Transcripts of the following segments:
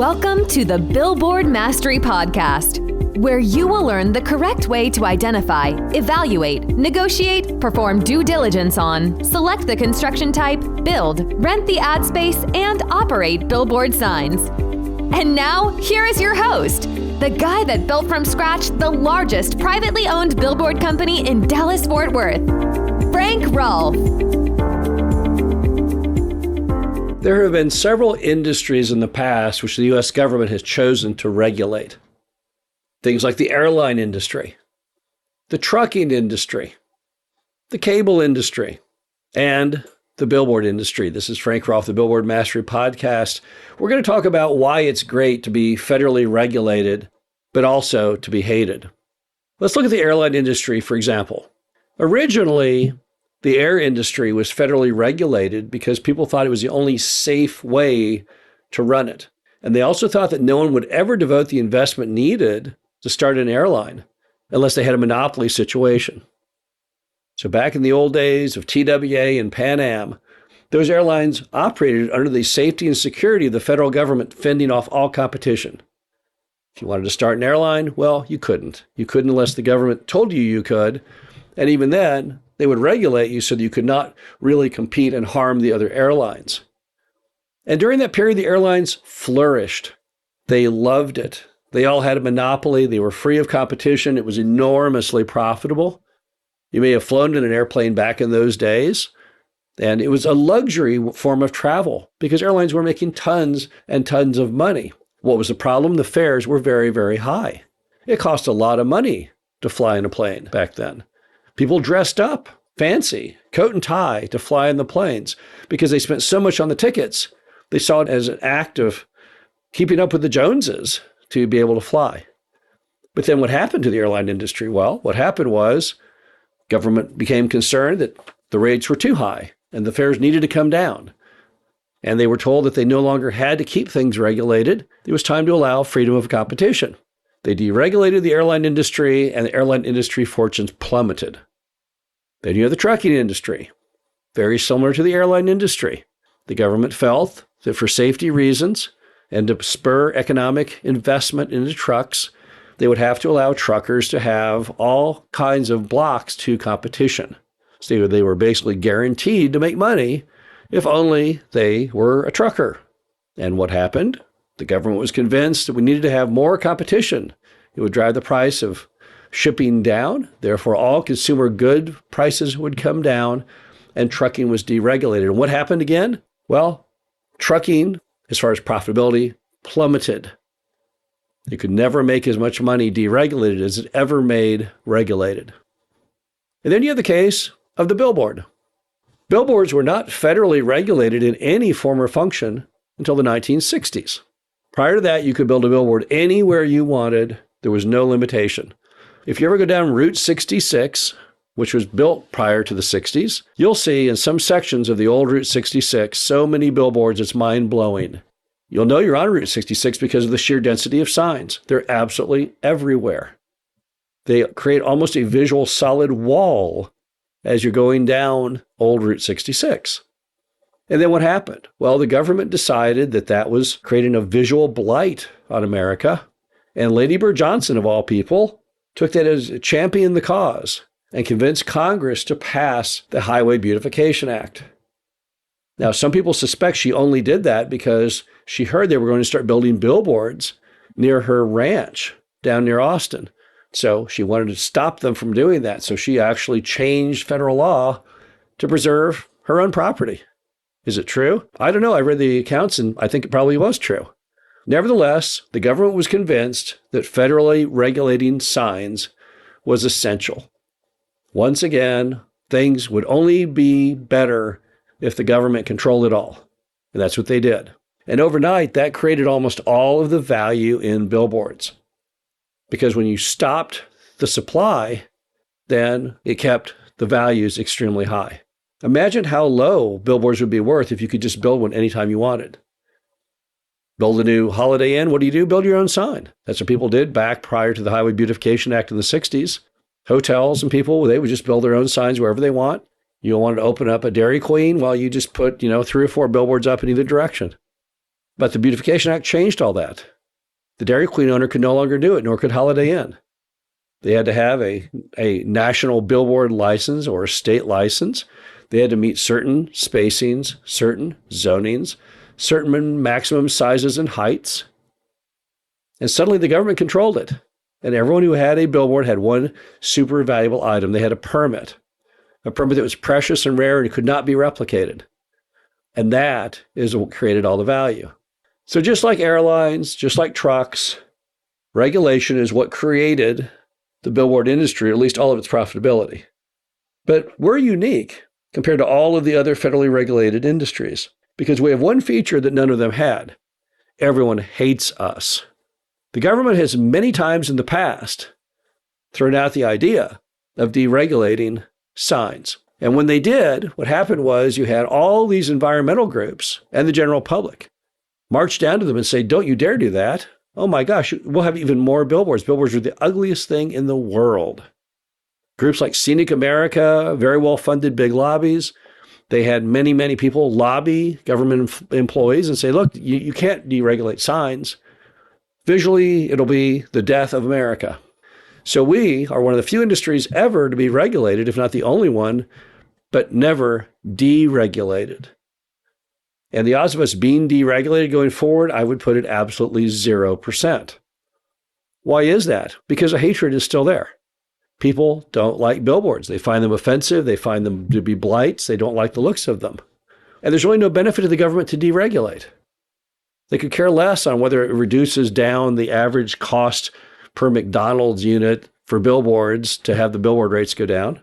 Welcome to the Billboard Mastery Podcast, where you will learn the correct way to identify, evaluate, negotiate, perform due diligence on, select the construction type, build, rent the ad space, and operate billboard signs. And now, here is your host, the guy that built from scratch the largest privately owned billboard company in Dallas-Fort Worth, Frank Rolfe. There have been several industries in the past which the U.S. government has chosen to regulate. Things like the airline industry, the trucking industry, the cable industry, and the billboard industry. This is Frank Rolfe, the Billboard Mastery Podcast. We're going to talk about why it's great to be federally regulated, but also to be hated. Let's look at the airline industry, for example. Originally, the air industry was federally regulated because people thought it was the only safe way to run it. And they also thought that no one would ever devote the investment needed to start an airline unless they had a monopoly situation. So back in the old days of TWA and Pan Am, those airlines operated under the safety and security of the federal government fending off all competition. If you wanted to start an airline, well, you couldn't. You couldn't unless the government told you could. And even then, they would regulate you so that you could not really compete and harm the other airlines. And during that period, the airlines flourished. They loved it. They all had a monopoly. They were free of competition. It was enormously profitable. You may have flown in an airplane back in those days, and it was a luxury form of travel because airlines were making tons and tons of money. What was the problem? The fares were very, very high. It cost a lot of money to fly in a plane back then. People dressed up, fancy, coat and tie to fly in the planes because they spent so much on the tickets. They saw it as an act of keeping up with the Joneses to be able to fly. But then what happened to the airline industry? Well, what happened was government became concerned that the rates were too high and the fares needed to come down. And they were told that they no longer had to keep things regulated. It was time to allow freedom of competition. They deregulated the airline industry, and the airline industry fortunes plummeted. Then you have the trucking industry, very similar to the airline industry. The government felt that for safety reasons and to spur economic investment into trucks, they would have to allow truckers to have all kinds of blocks to competition. So they were basically guaranteed to make money if only they were a trucker. And what happened? The government was convinced that we needed to have more competition. It would drive the price of shipping down. Therefore, all consumer good prices would come down and trucking was deregulated. And what happened again? Well, trucking, as far as profitability, plummeted. You could never make as much money deregulated as it ever made regulated. And then you have the case of the billboard. Billboards were not federally regulated in any form or function until the 1960s. Prior to that, you could build a billboard anywhere you wanted. There was no limitation. If you ever go down Route 66, which was built prior to the 60s, you'll see in some sections of the old Route 66 so many billboards, it's mind-blowing. You'll know you're on Route 66 because of the sheer density of signs. They're absolutely everywhere. They create almost a visual solid wall as you're going down old Route 66. And then what happened? Well, the government decided that that was creating a visual blight on America. And Lady Bird Johnson, of all people, took that as championed the cause and convinced Congress to pass the Highway Beautification Act. Now, some people suspect she only did that because she heard they were going to start building billboards near her ranch down near Austin. So she wanted to stop them from doing that. So she actually changed federal law to preserve her own property. Is it true? I don't know. I read the accounts and I think it probably was true. Nevertheless, the government was convinced that federally regulating signs was essential. Once again, things would only be better if the government controlled it all. And that's what they did. And overnight, that created almost all of the value in billboards. Because when you stopped the supply, then it kept the values extremely high. Imagine how low billboards would be worth if you could just build one anytime you wanted. Build a new Holiday Inn. What do? Build your own sign. That's what people did back prior to the Highway Beautification Act in the 60s. Hotels and people, they would just build their own signs wherever they want. You wanted to open up a Dairy Queen, well, you just put, 3 or 4 billboards up in either direction. But the Beautification Act changed all that. The Dairy Queen owner could no longer do it, nor could Holiday Inn. They had to have a national billboard license or a state license. They had to meet certain spacings, certain zonings, certain maximum sizes and heights. And suddenly the government controlled it. And everyone who had a billboard had one super valuable item. They had a permit that was precious and rare and could not be replicated. And that is what created all the value. So just like airlines, just like trucks, regulation is what created the billboard industry, or at least all of its profitability. But we're unique compared to all of the other federally regulated industries because we have one feature that none of them had. Everyone hates us. The government has many times in the past thrown out the idea of deregulating signs. And when they did, what happened was you had all these environmental groups and the general public march down to them and say, don't you dare do that. Oh my gosh, we'll have even more billboards. Billboards are the ugliest thing in the world. Groups like Scenic America, very well-funded big lobbies. They had many, many people lobby government employees and say, look, you can't deregulate signs. Visually, it'll be the death of America. So we are one of the few industries ever to be regulated, if not the only one, but never deregulated. And the odds of us being deregulated going forward, I would put it absolutely 0%. Why is that? Because the hatred is still there. People don't like billboards. They find them offensive. They find them to be blights. They don't like the looks of them. And there's really no benefit to the government to deregulate. They could care less on whether it reduces down the average cost per McDonald's unit for billboards to have the billboard rates go down.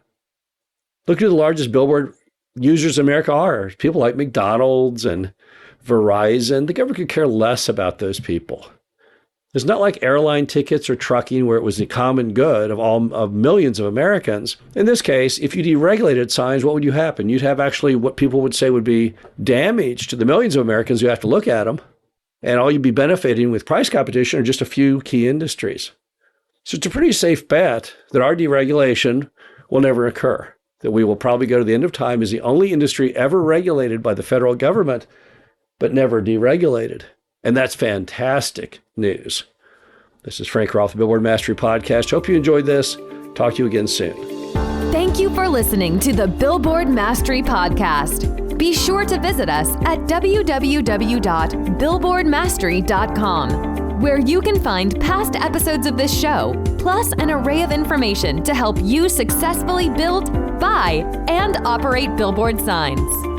Look who the largest billboard users in America are. People like McDonald's and Verizon. The government could care less about those people. It's not like airline tickets or trucking where it was the common good of millions of Americans. In this case, if you deregulated signs, what would you happen? You'd have actually what people would say would be damage to the millions of Americans who have to look at them. And all you'd be benefiting with price competition are just a few key industries. So it's a pretty safe bet that our deregulation will never occur, that we will probably go to the end of time as the only industry ever regulated by the federal government, but never deregulated. And that's fantastic news. This is Frank Roth, the Billboard Mastery Podcast. Hope you enjoyed this. Talk to you again soon. Thank you for listening to the Billboard Mastery Podcast. Be sure to visit us at www.billboardmastery.com, where you can find past episodes of this show, plus an array of information to help you successfully build, buy, and operate billboard signs.